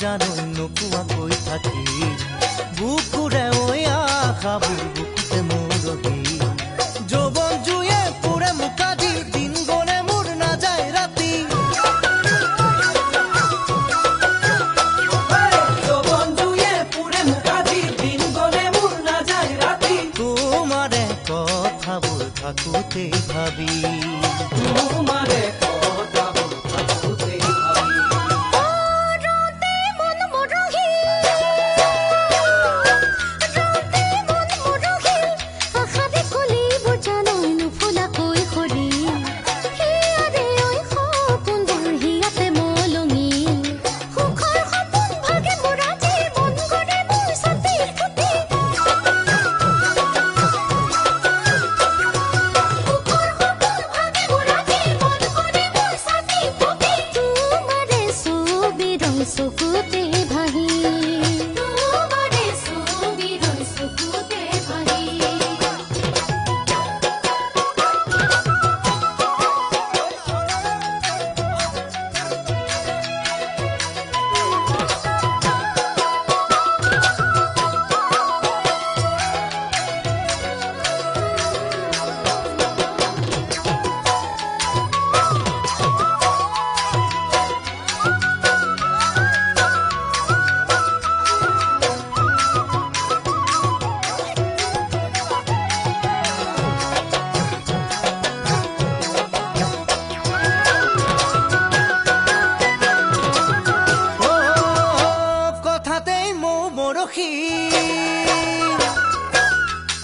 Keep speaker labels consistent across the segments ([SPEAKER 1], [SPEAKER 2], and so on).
[SPEAKER 1] জানো নোকোৱাকৈ থাকি বুকুৰে ঐ আশাবোৰ বুকুতে মৰহি যৌৱন জুয়ে পুৰে মুকাদি দিন গলে মোৰ নাযায় ৰাতি যৌৱন জুয়ে পুৰে মুকাদি দিন গলে মোৰ নাযায় ৰাতি তোমাৰে কথাবোৰ থাকোতে ভাবি তোমাৰে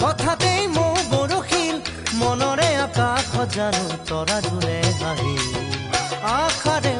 [SPEAKER 1] কথাতেই মোৰ বৰশীল মনৰে আকাশ জানো তৰা জোৰে হাঁহি আশাৰে